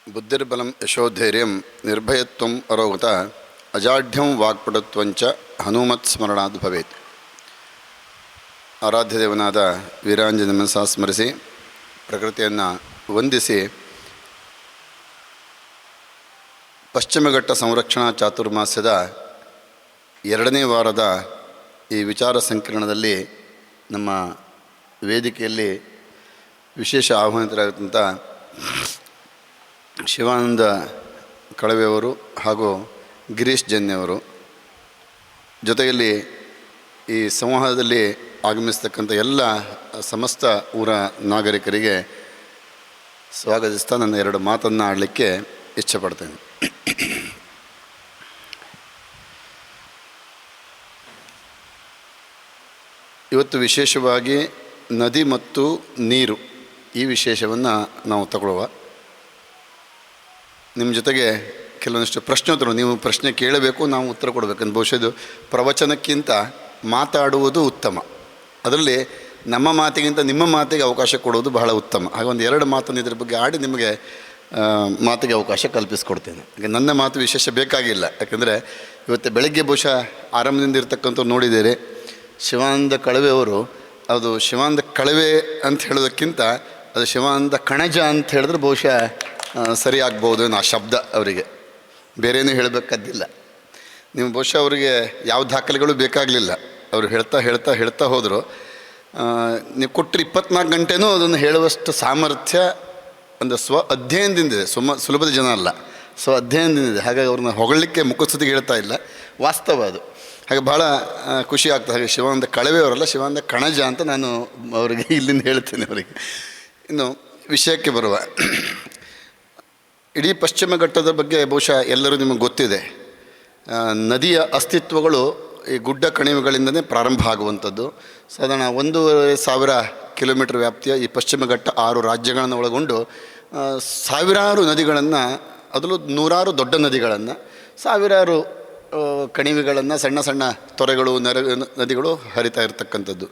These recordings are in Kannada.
ಬುದ್ಧಿರ್ಬಲಂ ಯಶೋಧೈರ್ಯಂ ನಿರ್ಭಯತ್ವಂ ಅರೋಗತ ಅಜಾಢ್ಯಂ ವಾಕ್ಪಟುತ್ವಂಚ ಹನುಮತ್ ಸ್ಮರಣಾದ್ ಭವೇತ್. ಆರಾಧ್ಯ ದೇವನಾದ ವೀರಾಂಜನ ಮನಸ ಸ್ಮರಿಸಿ ಪ್ರಕೃತಿಯನ್ನು ವಂದಿಸಿ ಪಶ್ಚಿಮಘಟ್ಟ ಸಂರಕ್ಷಣಾ ಚಾತುರ್ಮಾಸ್ಯದ 2ನೇ ವಾರದ ಈ ವಿಚಾರ ಸಂಕಿರಣದಲ್ಲಿ ನಮ್ಮ ವೇದಿಕೆಯಲ್ಲಿ ವಿಶೇಷ ಆಹ್ವಾನಿತರಾಗಿದ್ದಂಥ ಶಿವಾನಂದ ಕಳವೆಯವರು ಹಾಗೂ ಗಿರೀಶ್ ಜನ್ಯವರು, ಜೊತೆಯಲ್ಲಿ ಈ ಸಂವಾದದಲ್ಲಿ ಆಗಮಿಸ್ತಕ್ಕಂಥ ಎಲ್ಲ ಸಮಸ್ತ ಊರ ನಾಗರಿಕರಿಗೆ ಸ್ವಾಗತಿಸ್ತಾ ನನ್ನ 2 ಮಾತನ್ನು ಆಡಲಿಕ್ಕೆ ಇಚ್ಛೆಪಡ್ತೇನೆ. ಇವತ್ತು ವಿಶೇಷವಾಗಿ ನದಿ ಮತ್ತು ನೀರು ಈ ವಿಶೇಷವನ್ನು ನಾವು ತಗೊಳ್ಳುವ. ನಿಮ್ಮ ಜೊತೆಗೆ ಕೆಲವೊಂದಿಷ್ಟು ಪ್ರಶ್ನೋತ್ತರ, ನೀವು ಪ್ರಶ್ನೆ ಕೇಳಬೇಕು, ನಾವು ಉತ್ತರ ಕೊಡಬೇಕಂತ. ಬಹುಶಃ ಇದು ಪ್ರವಚನಕ್ಕಿಂತ ಮಾತಾಡುವುದು ಉತ್ತಮ. ಅದರಲ್ಲಿ ನಮ್ಮ ಮಾತಿಗಿಂತ ನಿಮ್ಮ ಮಾತಿಗೆ ಅವಕಾಶ ಕೊಡುವುದು ಬಹಳ ಉತ್ತಮ. ಹಾಗೆ ಒಂದು 2 ಮಾತನ್ನು ಇದ್ರ ಬಗ್ಗೆ ಆಡಿ ನಿಮಗೆ ಮಾತಿಗೆ ಅವಕಾಶ ಕಲ್ಪಿಸ್ಕೊಡ್ತೇನೆ. ಹಾಗೆ ನನ್ನ ಮಾತು ವಿಶೇಷ ಬೇಕಾಗಿಲ್ಲ, ಯಾಕೆಂದರೆ ಇವತ್ತು ಬೆಳಗ್ಗೆ ಬಹುಶಃ ಆರಂಭದಿಂದ ಇರ್ತಕ್ಕಂಥವ್ರು ನೋಡಿದ್ದೀರಿ. ಶಿವಾನಂದ ಕಳವೆಯವರು ಅದು ಶಿವಾನಂದ ಕಳವೆ ಅಂತ ಹೇಳೋದಕ್ಕಿಂತ ಅದು ಶಿವಾನಂದ ಕಣಜ ಅಂತ ಹೇಳಿದ್ರೆ ಬಹುಶಃ ಸರಿಯಾಗ್ಬೋದು ಅನ್ನೋ ಆ ಶಬ್ದ ಅವರಿಗೆ, ಬೇರೇನೂ ಹೇಳಬೇಕಾದ್ದಿಲ್ಲ. ನೀವು ಬಹುಶಃ ಅವರಿಗೆ ಯಾವ ದಾಖಲೆಗಳು ಬೇಕಾಗಲಿಲ್ಲ, ಅವರು ಹೇಳ್ತಾ ಹೋದರು. ನೀವು ಕೊಟ್ಟರೆ 24 ಗಂಟೆನೂ ಅದನ್ನು ಹೇಳುವಷ್ಟು ಸಾಮರ್ಥ್ಯ ಒಂದು ಸ್ವ ಅಧ್ಯಯನದಿಂದಿದೆ. ಸುಲಭದ ಜನ ಅಲ್ಲ, ಸ್ವ ಅಧ್ಯಯನದಿಂದಿದೆ. ಹಾಗಾಗಿ ಅವ್ರನ್ನ ಹೊಗಳಲಿಕ್ಕೆ ಮುಖಸ್ತುತಿಗೆ ಹೇಳ್ತಾ ಇಲ್ಲ, ವಾಸ್ತವ ಅದು. ಹಾಗೆ ಭಾಳ ಖುಷಿ ಆಗ್ತದೆ. ಹಾಗೆ ಶಿವಾನಂದ ಕಳವೆಯವರಲ್ಲ, ಶಿವಾನಂದ ಕಣಜ ಅಂತ ನಾನು ಅವರಿಗೆ ಇಲ್ಲಿಂದ ಹೇಳ್ತೇನೆ ಅವರಿಗೆ. ಇನ್ನು ವಿಷಯಕ್ಕೆ ಬರುವ, ಇಡೀ ಪಶ್ಚಿಮ ಘಟ್ಟದ ಬಗ್ಗೆ ಬಹುಶಃ ಎಲ್ಲರೂ ನಿಮಗೆ ಗೊತ್ತಿದೆ. ನದಿಯ ಅಸ್ತಿತ್ವಗಳು ಈ ಗುಡ್ಡ ಕಣಿವೆಗಳಿಂದಲೇ ಪ್ರಾರಂಭ ಆಗುವಂಥದ್ದು. ಸಾಧಾರಣ 1,500 ಕಿಲೋಮೀಟರ್ ವ್ಯಾಪ್ತಿಯ ಈ ಪಶ್ಚಿಮ ಘಟ್ಟ 6 ರಾಜ್ಯಗಳನ್ನು ಒಳಗೊಂಡು ಸಾವಿರಾರು ನದಿಗಳನ್ನು, ಅದರಲ್ಲೂ 100 ದೊಡ್ಡ ನದಿಗಳನ್ನು, ಸಾವಿರಾರು ಕಣಿವೆಗಳನ್ನು, ಸಣ್ಣ ಸಣ್ಣ ತೊರೆಗಳು, ನದಿಗಳು ಹರಿತಾ ಇರತಕ್ಕಂಥದ್ದು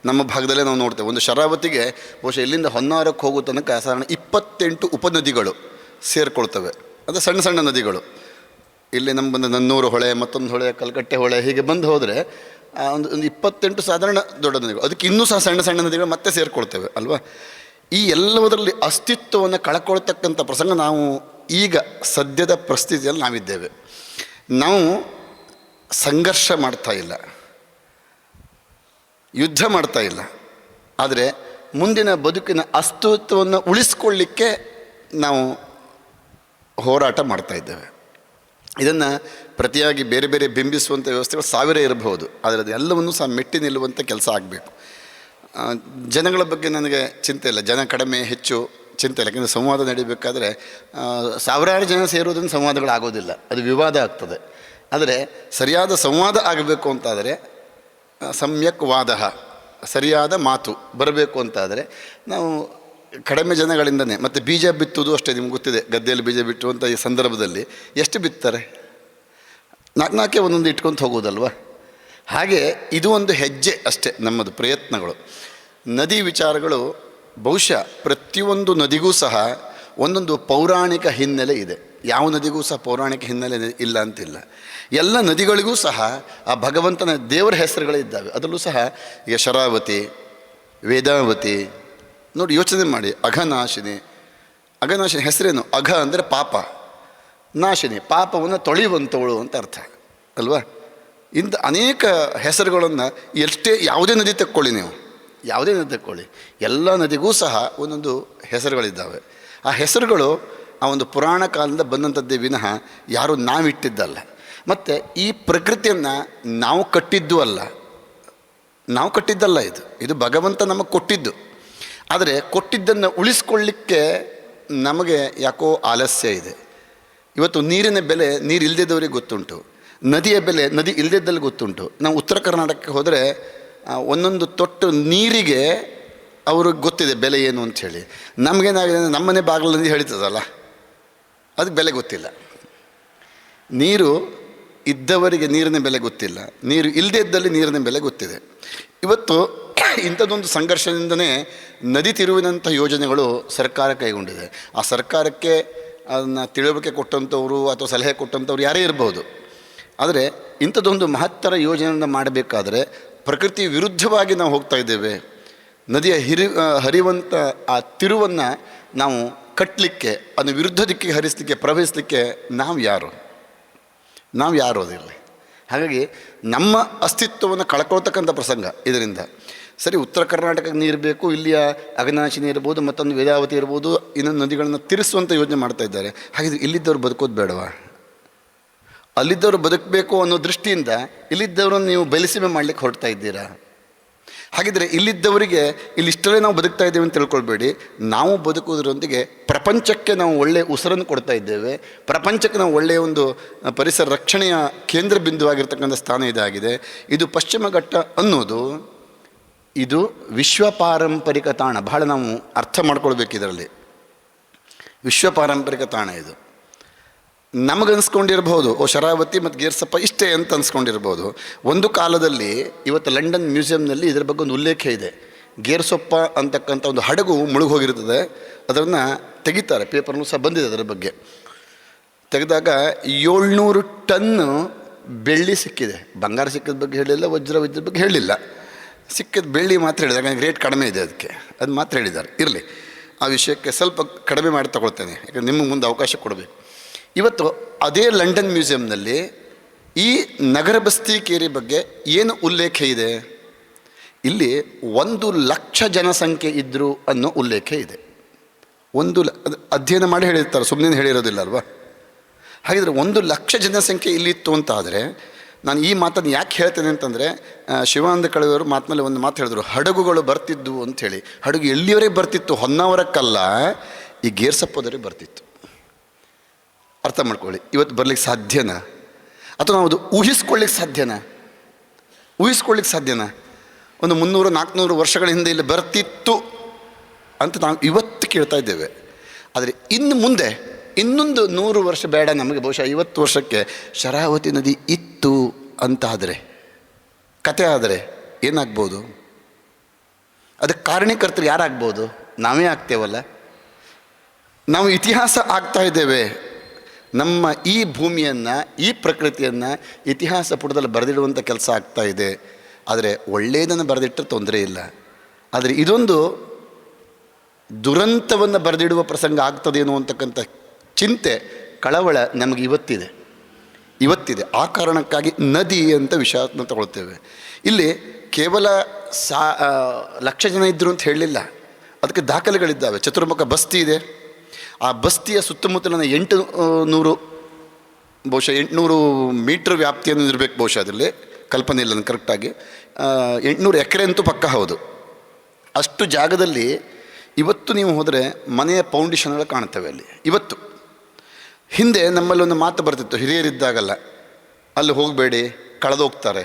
ನಮ್ಮ ಭಾಗದಲ್ಲೇ ನಾವು ನೋಡ್ತೇವೆ. ಒಂದು ಶರಾವತಿಗೆ ಬಹುಶಃ ಇಲ್ಲಿಂದ ಹೊನ್ನಾರಕ್ಕೆ ಹೋಗೋ ತನಕ ಸಾಧಾರಣ 28 ಉಪನದಿಗಳು ಸೇರಿಕೊಳ್ತವೆ. ಅದು ಸಣ್ಣ ಸಣ್ಣ ನದಿಗಳು. ಇಲ್ಲಿ ನಮ್ಮ ಬಂದ ನನ್ನೂರು ಹೊಳೆ, ಮತ್ತೊಂದು ಹೊಳೆ, ಕಲ್ಕಟ್ಟೆ ಹೊಳೆ, ಹೀಗೆ ಬಂದು ಹೋದರೆ ಒಂದು 28 ಸಾಧಾರಣ ದೊಡ್ಡ ನದಿಗಳು. ಅದಕ್ಕೆ ಇನ್ನೂ ಸಹ ಸಣ್ಣ ಸಣ್ಣ ನದಿಗಳು ಮತ್ತೆ ಸೇರಿಕೊಳ್ತೇವೆ ಅಲ್ವಾ. ಈ ಎಲ್ಲದರಲ್ಲಿ ಅಸ್ತಿತ್ವವನ್ನು ಕಳ್ಕೊಳ್ತಕ್ಕಂಥ ಪ್ರಸಂಗ ನಾವು ಈಗ ಸದ್ಯದ ಪರಿಸ್ಥಿತಿಯಲ್ಲಿ ನಾವಿದ್ದೇವೆ. ನಾವು ಸಂಘರ್ಷ ಮಾಡ್ತಾ ಇಲ್ಲ, ಯುದ್ಧ ಮಾಡ್ತಾ ಇಲ್ಲ, ಆದರೆ ಮುಂದಿನ ಬದುಕಿನ ಅಸ್ತಿತ್ವವನ್ನು ಉಳಿಸ್ಕೊಳ್ಳಿಕ್ಕೆ ನಾವು ಹೋರಾಟ ಮಾಡ್ತಾ ಇದ್ದೇವೆ. ಇದನ್ನು ಪ್ರತಿಯಾಗಿ ಬೇರೆ ಬೇರೆ ಬಿಂಬಿಸುವಂಥ ವ್ಯವಸ್ಥೆಗಳು 1000 ಇರಬಹುದು, ಆದರೆ ಅದು ಎಲ್ಲವನ್ನೂ ಸಹ ಮೆಟ್ಟಿ ನಿಲ್ಲುವಂಥ ಕೆಲಸ ಆಗಬೇಕು. ಜನಗಳ ಬಗ್ಗೆ ನನಗೆ ಚಿಂತೆ ಇಲ್ಲ, ಜನ ಕಡಿಮೆ ಹೆಚ್ಚು ಚಿಂತೆ ಇಲ್ಲ. ಯಾಕೆಂದರೆ ಸಂವಾದ ನಡೀಬೇಕಾದ್ರೆ ಸಾವಿರಾರು ಜನ ಸೇರೋದ್ರಿಂದ ಸಂವಾದಗಳಾಗೋದಿಲ್ಲ, ಅದು ವಿವಾದ ಆಗ್ತದೆ. ಆದರೆ ಸರಿಯಾದ ಸಂವಾದ ಆಗಬೇಕು ಅಂತಾದರೆ, ಸಮ್ಯಕ್ ವಾದ, ಸರಿಯಾದ ಮಾತು ಬರಬೇಕು ಅಂತಾದರೆ ನಾವು ಕಡಿಮೆ ಜನಗಳಿಂದನೇ. ಮತ್ತು ಬೀಜ ಬಿತ್ತುವುದು ಅಷ್ಟೇ, ನಿಮ್ಗೆ ಗೊತ್ತಿದೆ. ಗದ್ದೆಯಲ್ಲಿ ಬೀಜ ಬಿತ್ತುವಂಥ ಈ ಸಂದರ್ಭದಲ್ಲಿ ಎಷ್ಟು ಬಿತ್ತಾರೆ? 4 ಒಂದೊಂದು ಇಟ್ಕೊತ ಹೋಗೋದಲ್ವ. ಹಾಗೆ ಇದು ಒಂದು ಹೆಜ್ಜೆ ಅಷ್ಟೇ ನಮ್ಮದು ಪ್ರಯತ್ನಗಳು. ನದಿ ವಿಚಾರಗಳು ಬಹುಶಃ ಪ್ರತಿಯೊಂದು ನದಿಗೂ ಸಹ ಒಂದೊಂದು ಪೌರಾಣಿಕ ಹಿನ್ನೆಲೆ ಇದೆ. ಯಾವ ನದಿಗೂ ಸಹ ಪೌರಾಣಿಕ ಹಿನ್ನೆಲೆ ಇಲ್ಲ ಅಂತಿಲ್ಲ. ಎಲ್ಲ ನದಿಗಳಿಗೂ ಸಹ ಆ ಭಗವಂತನ ದೇವರ ಹೆಸರುಗಳಿದ್ದಾವೆ. ಅದರಲ್ಲೂ ಸಹ ಈಗ ಶರಾವತಿ, ವೇದಾವತಿ ನೋಡಿ, ಯೋಚನೆ ಮಾಡಿ. ಅಘನಾಶಿನಿ ಹೆಸರೇನು? ಅಘ ಅಂದರೆ ಪಾಪ, ನಾಶಿನಿ ಪಾಪವನ್ನು ತೊಳೆಯುವಂಥವಳು ಅಂತ ಅರ್ಥ ಅಲ್ವಾ. ಇಂಥ ಅನೇಕ ಹೆಸರುಗಳನ್ನು ಯಾವುದೇ ನದಿ ತಕ್ಕೊಳ್ಳಿ, ನೀವು ಯಾವುದೇ ನದಿ ತಕ್ಕೊಳ್ಳಿ, ಎಲ್ಲ ನದಿಗೂ ಸಹ ಒಂದೊಂದು ಹೆಸರುಗಳಿದ್ದಾವೆ. ಆ ಹೆಸರುಗಳು ಆ ಒಂದು ಪುರಾಣ ಕಾಲದಿಂದ ಬಂದಂಥದ್ದೇ ವಿನಃ ಯಾರು ನಾವಿಟ್ಟಿದ್ದಲ್ಲ. ಮತ್ತು ಈ ಪ್ರಕೃತಿಯನ್ನು ನಾವು ಕಟ್ಟಿದ್ದಲ್ಲ. ಇದು ಭಗವಂತ ನಮಗೆ ಕೊಟ್ಟಿದ್ದು. ಆದರೆ ಕೊಟ್ಟಿದ್ದನ್ನು ಉಳಿಸ್ಕೊಳ್ಳಿಕ್ಕೆ ನಮಗೆ ಯಾಕೋ ಆಲಸ್ಯ ಇದೆ. ಇವತ್ತು ನೀರಿನ ಬೆಲೆ ನೀರು ಇಲ್ಲದಿದ್ದವರಿಗೆ ಗೊತ್ತುಂಟು, ನದಿಯ ಬೆಲೆ ನದಿ ಇಲ್ಲದಿದ್ದಲ್ಲಿ ಗೊತ್ತುಂಟು. ನಾವು ಉತ್ತರ ಕರ್ನಾಟಕಕ್ಕೆ ಹೋದರೆ ಒಂದೊಂದು ತೊಟ್ಟು ನೀರಿಗೆ ಅವ್ರಿಗೆ ಗೊತ್ತಿದೆ ಬೆಲೆ ಏನು ಅಂಥೇಳಿ. ನಮಗೇನಾಗಿದೆ, ನಮ್ಮನೆ ಬಾಗಿಲು ನದಿ ಹೇಳ್ತದಲ್ಲ, ಅದಕ್ಕೆ ಬೆಲೆ ಗೊತ್ತಿಲ್ಲ. ನೀರು ಇದ್ದವರಿಗೆ ನೀರಿನ ಬೆಲೆ ಗೊತ್ತಿಲ್ಲ, ನೀರು ಇಲ್ಲದೇ ಇದ್ದಲ್ಲಿ ನೀರಿನ ಬೆಲೆ ಗೊತ್ತಿದೆ. ಇವತ್ತು ಇಂಥದ್ದೊಂದು ಸಂಘರ್ಷದಿಂದನೇ ನದಿ ತಿರುವಿನಂಥ ಯೋಜನೆಗಳು ಸರ್ಕಾರ ಕೈಗೊಂಡಿದೆ. ಆ ಸರ್ಕಾರಕ್ಕೆ ಅದನ್ನು ತಿಳುವಳಿಕೆ ಕೊಟ್ಟಂಥವ್ರು ಅಥವಾ ಸಲಹೆ ಕೊಟ್ಟಂಥವ್ರು ಯಾರೇ ಇರ್ಬೋದು. ಆದರೆ ಇಂಥದ್ದೊಂದು ಮಹತ್ತರ ಯೋಜನೆಯನ್ನು ಮಾಡಬೇಕಾದ್ರೆ ಪ್ರಕೃತಿ ವಿರುದ್ಧವಾಗಿ ನಾವು ಹೋಗ್ತಾ ಇದ್ದೇವೆ. ನದಿಯ ಹರಿವಂಥ ಆ ತಿರುವನ್ನು ನಾವು ಕಟ್ಟಲಿಕ್ಕೆ, ಅದನ್ನು ವಿರುದ್ಧ ದಿಕ್ಕಿಗೆ ಹರಿಸಲಿಕ್ಕೆ, ಪ್ರವಹಿಸಲಿಕ್ಕೆ ನಾವು ಯಾರು ಅದಿರಲಿ. ಹಾಗಾಗಿ ನಮ್ಮ ಅಸ್ತಿತ್ವವನ್ನು ಕಳ್ಕೊಳ್ತಕ್ಕಂಥ ಪ್ರಸಂಗ ಇದರಿಂದ. ಸರಿ, ಉತ್ತರ ಕರ್ನಾಟಕಕ್ಕೆ ನೀರು ಬೇಕು, ಇಲ್ಲಿಯ ಅಘನಾಶಿನಿ ಇರ್ಬೋದು, ಮತ್ತೊಂದು ವೇದಾವತಿ ಇರ್ಬೋದು, ಇನ್ನೊಂದು ನದಿಗಳನ್ನು ತಿರ್ಸುವಂಥ ಯೋಜನೆ ಮಾಡ್ತಾ ಇದ್ದಾರೆ. ಹಾಗಿದ್ರೆ ಇಲ್ಲಿದ್ದವ್ರು ಬದುಕೋದು ಬೇಡವಾ? ಅಲ್ಲಿದ್ದವರು ಬದುಕಬೇಕು ಅನ್ನೋ ದೃಷ್ಟಿಯಿಂದ ಇಲ್ಲಿದ್ದವರನ್ನು ನೀವು ಬಯಲಿಸೀಮೆ ಮಾಡಲಿಕ್ಕೆ ಹೊರಡ್ತಾ ಇದ್ದೀರಾ. ಹಾಗಿದ್ರೆ ಇಲ್ಲಿದ್ದವರಿಗೆ ಇಲ್ಲಿಷ್ಟರೇ ನಾವು ಬದುಕ್ತಾ ಇದ್ದೇವೆ ಅಂತ ತಿಳ್ಕೊಳ್ಬೇಡಿ. ನಾವು ಬದುಕುವುದರೊಂದಿಗೆ ಪ್ರಪಂಚಕ್ಕೆ ನಾವು ಒಳ್ಳೆಯ ಉಸಿರನ್ನು ಕೊಡ್ತಾ ಇದ್ದೇವೆ. ಪ್ರಪಂಚಕ್ಕೆ ನಾವು ಒಳ್ಳೆಯ ಒಂದು ಪರಿಸರ ರಕ್ಷಣೆಯ ಕೇಂದ್ರ ಬಿಂದುವಾಗಿರ್ತಕ್ಕಂಥ ಸ್ಥಾನ ಇದಾಗಿದೆ. ಇದು ಪಶ್ಚಿಮ ಘಟ್ಟ ಅನ್ನೋದು ಇದು ವಿಶ್ವ ಪಾರಂಪರಿಕ ತಾಣ. ಬಹಳ ನಾವು ಅರ್ಥ ಮಾಡ್ಕೊಳ್ಬೇಕು ಇದರಲ್ಲಿ. ವಿಶ್ವ ಪಾರಂಪರಿಕ ತಾಣ ಇದು. ನಮಗನ್ಸ್ಕೊಂಡಿರ್ಬೋದು ಶರಾವತಿ ಮತ್ತು ಗೇರ್ಸಪ್ಪ ಇಷ್ಟೇ ಅಂತ ಅನ್ಸ್ಕೊಂಡಿರ್ಬೋದು. ಒಂದು ಕಾಲದಲ್ಲಿ ಇವತ್ತು ಲಂಡನ್ ಮ್ಯೂಸಿಯಂನಲ್ಲಿ ಇದರ ಬಗ್ಗೆ ಒಂದು ಉಲ್ಲೇಖ ಇದೆ. ಗೇರ್ಸೊಪ್ಪ ಅಂತಕ್ಕಂಥ ಒಂದು ಹಡಗು ಮುಳುಗೋಗಿರ್ತದೆ, ಅದನ್ನು ತೆಗಿತಾರೆ, ಪೇಪರ್ನೂ ಸಹ ಬಂದಿದೆ ಅದರ ಬಗ್ಗೆ. ತೆಗೆದಾಗ 700 ಟನ್ ಬೆಳ್ಳಿ ಸಿಕ್ಕಿದೆ. ಬಂಗಾರ ಸಿಕ್ಕಿದ ಬಗ್ಗೆ ಹೇಳಿಲ್ಲ, ವಜ್ರದ ಬಗ್ಗೆ ಹೇಳಿಲ್ಲ. ಸಿಕ್ಕಿದ ಬೆಳ್ಳಿ ಮಾತ್ರ ಹೇಳಿದಾಗ ರೇಟ್ ಕಡಿಮೆ ಇದೆ ಅದಕ್ಕೆ, ಅದು ಮಾತ್ರ ಹೇಳಿದ್ದಾರೆ. ಇರಲಿ, ಆ ವಿಷಯಕ್ಕೆ ಸ್ವಲ್ಪ ಕಡಿಮೆ ಮಾಡಿ ತಗೊಳ್ತೇನೆ, ಯಾಕಂದರೆ ನಿಮಗೆ ಮುಂದೆ ಅವಕಾಶ ಕೊಡಬೇಕು. ಇವತ್ತು ಅದೇ ಲಂಡನ್ ಮ್ಯೂಸಿಯಂನಲ್ಲಿ ಈ ನಗರ ಬಸ್ತಿ ಕೇರಿ ಬಗ್ಗೆ ಏನು ಉಲ್ಲೇಖ ಇದೆ? ಇಲ್ಲಿ 1,00,000 ಜನಸಂಖ್ಯೆ ಇದ್ದರು ಅನ್ನೋ ಉಲ್ಲೇಖ ಇದೆ. ಅಧ್ಯಯನ ಮಾಡಿ ಹೇಳಿರ್ತಾರೆ, ಸುಮ್ಮನೆ ಹೇಳಿರೋದಿಲ್ಲ ಅಲ್ವಾ? ಹಾಗಿದ್ರೆ 1,00,000 ಜನಸಂಖ್ಯೆ ಇಲ್ಲಿತ್ತು ಅಂತ ಆದರೆ, ನಾನು ಈ ಮಾತನ್ನು ಯಾಕೆ ಹೇಳ್ತೇನೆ ಅಂತಂದರೆ, ಶಿವಾನಂದ ಕಳವೆಯವರು ಮಾತಿನಲ್ಲಿ ಒಂದು ಮಾತು ಹೇಳಿದ್ರು, ಹಡಗುಗಳು ಬರ್ತಿದ್ವು ಅಂಥೇಳಿ. ಹಡಗು ಎಲ್ಲಿಯವರೆಗೆ ಬರ್ತಿತ್ತು? ಹೊನ್ನಾವರಕ್ಕಲ್ಲ, ಈ ಗೇರ್ಸಪ್ಪದವರೆಗೆ ಬರ್ತಿತ್ತು. ಅರ್ಥ ಮಾಡ್ಕೊಳ್ಳಿ. ಇವತ್ತು ಬರ್ಲಿಕ್ಕೆ ಸಾಧ್ಯನಾ? ಅಥವಾ ನಾವು ಅದು ಊಹಿಸ್ಕೊಳ್ಳಿಕ್ಕೆ ಸಾಧ್ಯನಾ? ಒಂದು 300-400 ವರ್ಷಗಳ ಹಿಂದೆ ಇಲ್ಲಿ ಬರ್ತಿತ್ತು ಅಂತ ನಾವು ಇವತ್ತು ಕೇಳ್ತಾ ಇದ್ದೇವೆ. ಆದರೆ ಇನ್ನು ಮುಂದೆ ಇನ್ನೊಂದು 100 ವರ್ಷ ಬೇಡ ನಮಗೆ, ಬಹುಶಃ 50 ವರ್ಷಕ್ಕೆ ಶರಾವತಿ ನದಿ ಇತ್ತು ಅಂತ ಆದರೆ, ಕತೆ ಆದರೆ ಏನಾಗ್ಬೋದು? ಅದಕ್ಕೆ ಕಾರಣೀಕರ್ತರು ಯಾರಾಗ್ಬೋದು? ನಾವೇ ಆಗ್ತೇವಲ್ಲ. ನಾವು ಇತಿಹಾಸ ಆಗ್ತಾ ಇದ್ದೇವೆ. ನಮ್ಮ ಈ ಭೂಮಿಯನ್ನು, ಈ ಪ್ರಕೃತಿಯನ್ನು ಇತಿಹಾಸ ಪುಟದಲ್ಲಿ ಬರೆದಿಡುವಂಥ ಕೆಲಸ ಆಗ್ತಾ ಇದೆ. ಆದರೆ ಒಳ್ಳೆಯದನ್ನು ಬರೆದಿಟ್ಟರೆ ತೊಂದರೆ ಇಲ್ಲ. ಆದರೆ ಇದೊಂದು ದುರಂತವನ್ನು ಬರೆದಿಡುವ ಪ್ರಸಂಗ ಆಗ್ತದೇನೋ ಅಂತಕ್ಕಂಥ ಚಿಂತೆ, ಕಳವಳ ನಮಗೆ ಇವತ್ತಿದೆ. ಆ ಕಾರಣಕ್ಕಾಗಿ ನದಿ ಅಂತ ವಿಷಯವನ್ನು ತಗೊಳ್ತೇವೆ. ಇಲ್ಲಿ ಕೇವಲ 1,00,000 ಜನ ಇದ್ದರು ಅಂತ ಹೇಳಲಿಲ್ಲ, ಅದಕ್ಕೆ ದಾಖಲೆಗಳಿದ್ದಾವೆ. ಚತುರ್ಮುಖ ಬಸ್ತಿ ಇದೆ. ಆ ಬಸ್ತಿಯ ಸುತ್ತಮುತ್ತಲಿನ 800 ಬಹುಶಃ 800 ಮೀಟ್ರ್ ವ್ಯಾಪ್ತಿಯನ್ನು ಇರಬೇಕು ಬಹುಶಃ. ಅದರಲ್ಲಿ ಕಲ್ಪನೆ ಇಲ್ಲ ನನಗೆ ಕರೆಕ್ಟಾಗಿ. 800 ಎಕರೆ ಅಂತೂ ಪಕ್ಕ ಹೌದು. ಅಷ್ಟು ಜಾಗದಲ್ಲಿ ಇವತ್ತು ನೀವು ಹೋದರೆ ಮನೆಯ ಫೌಂಡೇಶನ್ಗಳು ಕಾಣ್ತವೆ ಅಲ್ಲಿ. ಇವತ್ತು ಹಿಂದೆ ನಮ್ಮಲ್ಲಿ ಒಂದು ಮಾತು ಬರ್ತಿತ್ತು, ಹಿರಿಯರಿದ್ದಾಗಲ್ಲ, ಅಲ್ಲಿ ಹೋಗಬೇಡಿ ಕಳೆದೋಗ್ತಾರೆ.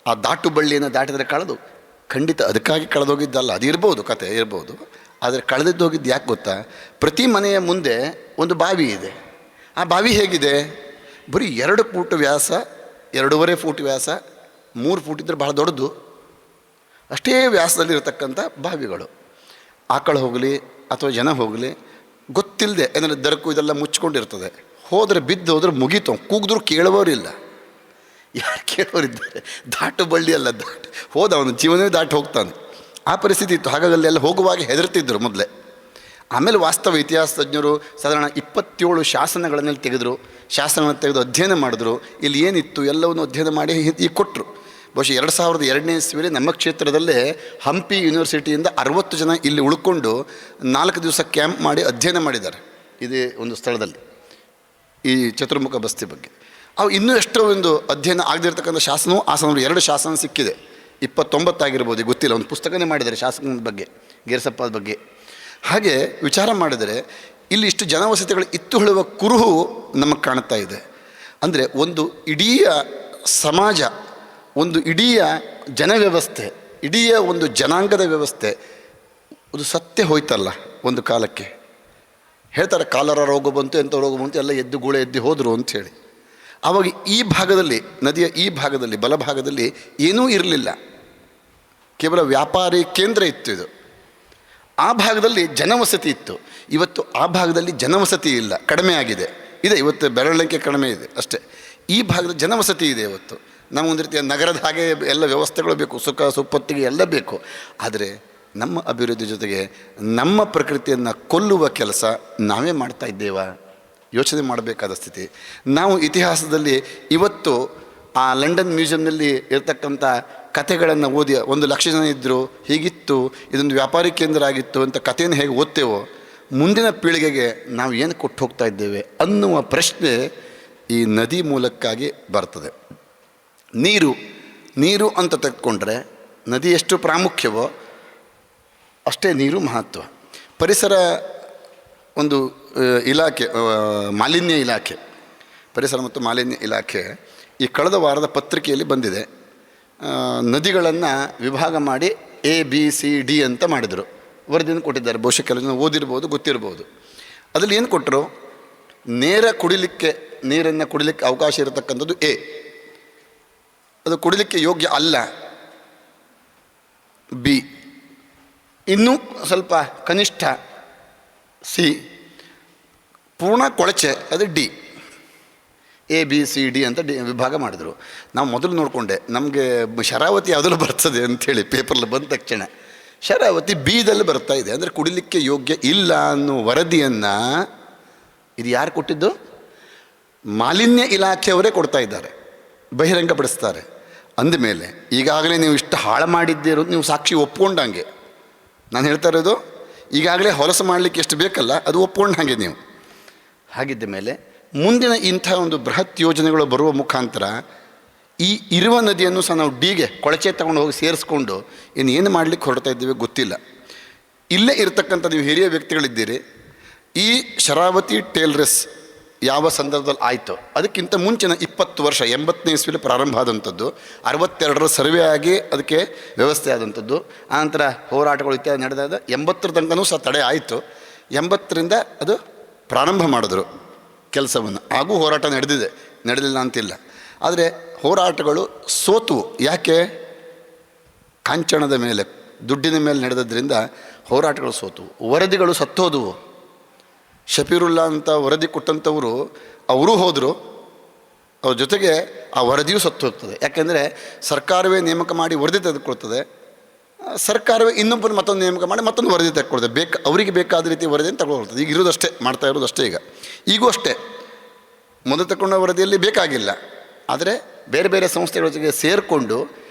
ಆ ದಾಟು ಬಳ್ಳಿಯನ್ನು ದಾಟಿದರೆ ಕಳೆದು, ಖಂಡಿತ ಅದಕ್ಕಾಗಿ ಕಳೆದೋಗಿದ್ದಲ್ಲ, ಅದು ಇರ್ಬೋದು, ಕತೆ ಇರ್ಬೋದು. ಆದರೆ ಕಳೆದಿದ್ದು ಹೋಗಿದ್ದು ಯಾಕೆ ಗೊತ್ತಾ? ಪ್ರತಿ ಮನೆಯ ಮುಂದೆ ಒಂದು ಬಾವಿ ಇದೆ. ಆ ಬಾವಿ ಹೇಗಿದೆ? ಬರೀ 2 ಫೂಟ್ ವ್ಯಾಸ, 2.5 ಫೂಟ್ ವ್ಯಾಸ, 3 ಫೂಟ್ ಇದ್ದರೆ ಭಾಳ ದೊಡ್ಡದು. ಅಷ್ಟೇ ವ್ಯಾಸದಲ್ಲಿರತಕ್ಕಂಥ ಬಾವಿಗಳು. ಆಕಳು ಹೋಗಲಿ ಅಥವಾ ಜನ ಹೋಗಲಿ ಗೊತ್ತಿಲ್ಲದೆ, ಏನಾದ್ರೆ ದರಕು ಇದೆಲ್ಲ ಮುಚ್ಕೊಂಡಿರ್ತದೆ. ಹೋದರೆ ಬಿದ್ದು ಹೋದ್ರೆ ಮುಗೀತು, ಕೂಗಿದ್ರು ಕೇಳುವವರಿಲ್ಲ. ಯಾರು ಕೇಳೋರಿದ್ದಾರೆ? ದಾಟು ಬಳ್ಳಿ ಅಲ್ಲ, ಹೋದ ಅವನು ಜೀವನವೇ ದಾಟಿ ಹೋಗ್ತಾನೆ. ಆ ಪರಿಸ್ಥಿತಿ ಇತ್ತು. ಹಾಗಾಗಿ ಅಲ್ಲೆಲ್ಲ ಹೋಗುವಾಗ ಹೆದರ್ತಿದ್ರು ಮೊದಲೇ. ಆಮೇಲೆ ವಾಸ್ತವ ಇತಿಹಾಸ ತಜ್ಞರು ಸಾಧಾರಣ 27 ಶಾಸನಗಳನ್ನೆಲ್ಲ ತೆಗೆದರು. ಶಾಸನಗಳನ್ನು ತೆಗೆದು ಅಧ್ಯಯನ ಮಾಡಿದ್ರು. ಇಲ್ಲಿ ಏನಿತ್ತು ಎಲ್ಲವನ್ನು ಅಧ್ಯಯನ ಮಾಡಿ ಈಗ ಕೊಟ್ಟರು. ಬಹುಶಃ 2002ನೇ ಇಸ್ವಿಯಲ್ಲಿ ನಮ್ಮ ಕ್ಷೇತ್ರದಲ್ಲೇ ಹಂಪಿ ಯೂನಿವರ್ಸಿಟಿಯಿಂದ 60 ಜನ ಇಲ್ಲಿ ಉಳ್ಕೊಂಡು 4 ದಿವಸ ಕ್ಯಾಂಪ್ ಮಾಡಿ ಅಧ್ಯಯನ ಮಾಡಿದ್ದಾರೆ ಇದೇ ಒಂದು ಸ್ಥಳದಲ್ಲಿ, ಈ ಚತುರ್ಮುಖ ಬಸ್ತಿ ಬಗ್ಗೆ. ಅವು ಇನ್ನೂ ಎಷ್ಟೋ ಒಂದು ಅಧ್ಯಯನ ಆಗದಿರ್ತಕ್ಕಂಥ ಶಾಸನವು ಆಸನಗಳು 2 ಶಾಸನ ಸಿಕ್ಕಿದೆ. 29 ಆಗಿರ್ಬೋದು, ಗೊತ್ತಿಲ್ಲ. ಒಂದು ಪುಸ್ತಕನೇ ಮಾಡಿದ್ದಾರೆ ಶಾಸನದ ಬಗ್ಗೆ, ಗೇರ್ಸಪ್ಪದ ಬಗ್ಗೆ. ಹಾಗೆ ವಿಚಾರ ಮಾಡಿದರೆ ಇಲ್ಲಿ ಇಷ್ಟು ಜನವಸತಿಗಳು ಇತ್ತು ಹೇಳುವ ಕುರುಹು ನಮಗೆ ಕಾಣ್ತಾ ಇದೆ. ಅಂದರೆ ಒಂದು ಇಡೀ ಸಮಾಜ, ಒಂದು ಇಡೀ ಜನವ್ಯವಸ್ಥೆ, ಇಡೀ ಒಂದು ಜನಾಂಗದ ವ್ಯವಸ್ಥೆ ಅದು ಸತ್ಯ ಹೋಯ್ತಲ್ಲ ಒಂದು ಕಾಲಕ್ಕೆ. ಹೇಳ್ತಾರೆ ಕಾಲರ ರೋಗ ಬಂತು, ಎಂಥ ರೋಗ ಬಂತು, ಎಲ್ಲ ಎದ್ದು ಗೂಳೆ ಎದ್ದು ಹೋದರು ಅಂಥೇಳಿ. ಆವಾಗ ಈ ಭಾಗದಲ್ಲಿ, ನದಿಯ ಈ ಭಾಗದಲ್ಲಿ, ಬಲಭಾಗದಲ್ಲಿ ಏನೂ ಇರಲಿಲ್ಲ, ಕೇವಲ ವ್ಯಾಪಾರಿ ಕೇಂದ್ರ ಇತ್ತು ಇದು. ಆ ಭಾಗದಲ್ಲಿ ಜನವಸತಿ ಇತ್ತು. ಇವತ್ತು ಆ ಭಾಗದಲ್ಲಿ ಜನವಸತಿ ಇಲ್ಲ, ಕಡಿಮೆ ಆಗಿದೆ. ಇವತ್ತು ಬೆರಳಿಕೆ ಕಡಿಮೆ ಇದೆ ಅಷ್ಟೇ. ಈ ಭಾಗದ ಜನವಸತಿ ಇದೆ ಇವತ್ತು. ನಮಗೊಂದು ರೀತಿಯ ನಗರದ ಹಾಗೆ ಎಲ್ಲ ವ್ಯವಸ್ಥೆಗಳು ಬೇಕು, ಸುಖ ಸುಪ್ಪತ್ತಿಗೆ ಎಲ್ಲ ಬೇಕು. ಆದರೆ ನಮ್ಮ ಅಭಿವೃದ್ಧಿ ಜೊತೆಗೆ ನಮ್ಮ ಪ್ರಕೃತಿಯನ್ನು ಕೊಲ್ಲುವ ಕೆಲಸ ನಾವೇ ಮಾಡ್ತಾ ಇದ್ದೇವಾ? ಯೋಚನೆ ಮಾಡಬೇಕಾದ ಸ್ಥಿತಿ. ನಾವು ಇತಿಹಾಸದಲ್ಲಿ ಇವತ್ತು ಆ ಲಂಡನ್ ಮ್ಯೂಸಿಯಂನಲ್ಲಿ ಇರ್ತಕ್ಕಂಥ ಕಥೆಗಳನ್ನು ಓದಿ 1,00,000 ಜನ ಇದ್ದರು, ಹೀಗಿತ್ತು, ಇದೊಂದು ವ್ಯಾಪಾರಿ ಕೇಂದ್ರ ಆಗಿತ್ತು ಅಂತ ಕಥೆಯನ್ನು ಹೇಗೆ ಓದ್ತೇವೋ, ಮುಂದಿನ ಪೀಳಿಗೆಗೆ ನಾವು ಏನು ಕೊಟ್ಟು ಹೋಗ್ತಾ ಇದ್ದೇವೆ ಅನ್ನುವ ಪ್ರಶ್ನೆ ಈ ನದಿ ಮೂಲಕ್ಕಾಗಿ ಬರ್ತದೆ. ನೀರು ಅಂತ ತೆಗೆದುಕೊಂಡ್ರೆ ನದಿ ಎಷ್ಟು ಪ್ರಾಮುಖ್ಯವೋ ಅಷ್ಟೇ ನೀರು ಮಹತ್ವ. ಪರಿಸರ ಒಂದು ಇಲಾಖೆ, ಮಾಲಿನ್ಯ ಇಲಾಖೆ, ಪರಿಸರ ಮತ್ತು ಮಾಲಿನ್ಯ ಇಲಾಖೆ ಈ ಕಳೆದ ವಾರದ ಪತ್ರಿಕೆಯಲ್ಲಿ ಬಂದಿದೆ. ನದಿಗಳನ್ನು ವಿಭಾಗ ಮಾಡಿ ABCD ಅಂತ ಮಾಡಿದರು, ವರದಿಯನ್ನು ಕೊಟ್ಟಿದ್ದಾರೆ. ಬಹುಶಃ ಕೆಲವು ಜನ ಓದಿರ್ಬೋದು, ಗೊತ್ತಿರ್ಬೋದು. ಅದರಲ್ಲಿ ಏನು ಕೊಟ್ಟರು? ನೇರ ನೀರನ್ನು ಕುಡಿಲಿಕ್ಕೆ ಅವಕಾಶ ಇರತಕ್ಕಂಥದ್ದು A, ಅದು ಕುಡಿಲಿಕ್ಕೆ ಯೋಗ್ಯ ಅಲ್ಲ B, ಇನ್ನೂ ಸ್ವಲ್ಪ ಕನಿಷ್ಠ C, ಪೂರ್ಣ ಕೊಳಚೆ ಅದು D. ABCD ಅಂತ ವಿಭಾಗ ಮಾಡಿದರು. ನಾವು ಮೊದಲು ನೋಡಿಕೊಂಡೆ, ನಮಗೆ ಶರಾವತಿ ಯಾವುದಲ್ಲೂ ಬರ್ತದೆ ಅಂಥೇಳಿ ಪೇಪರಲ್ಲಿ ಬಂದ ತಕ್ಷಣ ಶರಾವತಿ Bದಲ್ಲಿ ಬರ್ತಾ ಇದೆ. ಅಂದರೆ ಕುಡಿಲಿಕ್ಕೆ ಯೋಗ್ಯ ಇಲ್ಲ ಅನ್ನೋ ವರದಿಯನ್ನು ಇದು ಯಾರು ಕೊಟ್ಟಿದ್ದು? ಮಾಲಿನ್ಯ ಇಲಾಖೆಯವರೇ ಕೊಡ್ತಾ ಇದ್ದಾರೆ, ಬಹಿರಂಗಪಡಿಸ್ತಾರೆ. ಅಂದಮೇಲೆ ಈಗಾಗಲೇ ನೀವು ಇಷ್ಟು ಹಾಳು ಮಾಡಿದ್ದೀರೋ ನೀವು ಸಾಕ್ಷಿ ಒಪ್ಕೊಂಡಂಗೆ. ನಾನು ಹೇಳ್ತಾ ಇರೋದು ಈಗಾಗಲೇ ಹೊಲಸು ಮಾಡಲಿಕ್ಕೆ ಎಷ್ಟು ಬೇಕಲ್ಲ ಅದು ಒಪ್ಕೊಂಡಂಗೆ ನೀವು. ಹಾಗಿದ್ದ ಮೇಲೆ ಮುಂದಿನ ಇಂಥ ಒಂದು ಬೃಹತ್ ಯೋಜನೆಗಳು ಬರುವ ಮುಖಾಂತರ ಈ ಇರುವ ನದಿಯನ್ನು ಸಹ ನಾವು Dಗೆ ಕೊಳಚೆ ತಗೊಂಡು ಹೋಗಿ ಸೇರಿಸ್ಕೊಂಡು ಏನು ಮಾಡಲಿಕ್ಕೆ ಹೊರಡ್ತಾ ಇದ್ದೀವಿ ಗೊತ್ತಿಲ್ಲ. ಇಲ್ಲೇ ಇರತಕ್ಕಂಥ ನೀವು ಹಿರಿಯ ವ್ಯಕ್ತಿಗಳಿದ್ದೀರಿ. ಈ ಶರಾವತಿ ಟೇಲ್ರೆಸ್ ಯಾವ ಸಂದರ್ಭದಲ್ಲಿ ಆಯಿತು ಅದಕ್ಕಿಂತ ಮುಂಚಿನ 20 ವರ್ಷ 80ನೇ ಇಸ್ವಿಲಿ ಪ್ರಾರಂಭ ಆದಂಥದ್ದು, 62ರ ಸರ್ವೆ ಆಗಿ ಅದಕ್ಕೆ ವ್ಯವಸ್ಥೆ ಆದಂಥದ್ದು. ಆನಂತರ ಹೋರಾಟಗಳು ಇತ್ಯಾದಿ ನಡೆದಾದ 80ರ ತನಕನೂ ಸಹ ತಡೆ ಆಯಿತು. 80ರಿಂದ ಅದು ಪ್ರಾರಂಭ ಮಾಡಿದ್ರು ಕೆಲಸವನ್ನು. ಹಾಗೂ ಹೋರಾಟ ನಡೆದಿಲ್ಲ ಅಂತಿಲ್ಲ. ಆದರೆ ಹೋರಾಟಗಳು ಸೋತು. ಯಾಕೆ? ಕಾಂಚನದ ಮೇಲೆ, ದುಡ್ಡಿನ ಮೇಲೆ ನಡೆದದ್ರಿಂದ ಹೋರಾಟಗಳು ಸೋತು, ವರದಿಗಳು ಸತ್ತೋದವು. ಶಫೀರುಲ್ಲಾ ಅಂತ ವರದಿ ಕೊಟ್ಟಂಥವರು ಅವರೂ ಹೋದರು, ಅವ್ರ ಜೊತೆಗೆ ಆ ವರದಿಯೂ ಸತ್ತು ಹೋಗ್ತದೆ. ಯಾಕೆಂದರೆ ಸರ್ಕಾರವೇ ನೇಮಕ ಮಾಡಿ ವರದಿ ತೆಗೆದುಕೊಳ್ತದೆ, ಸರ್ಕಾರವೇ ಇನ್ನೊಬ್ಬರು ಮತ್ತೊಂದು ನೇಮಕ ಮಾಡಿ ಮತ್ತೊಂದು ವರದಿ ತೆಗೆದುಕೊಳ್ತದೆ. ಅವರಿಗೆ ಬೇಕಾದ ರೀತಿ ವರದಿಯನ್ನು ತಗೊಳ್ತದೆ. ಈಗ ಇರೋದಷ್ಟೇ, ಮಾಡ್ತಾ ಇರೋದಷ್ಟೇ. ಈಗೂ ಅಷ್ಟೇ, ಮೊದಲು ತಗೊಂಡ ವರದಿಯಲ್ಲಿ ಬೇಕಾಗಿಲ್ಲ, ಆದರೆ ಬೇರೆ ಬೇರೆ ಸಂಸ್ಥೆಗಳ ಜೊತೆಗೆ ಸೇರಿಕೊಂಡು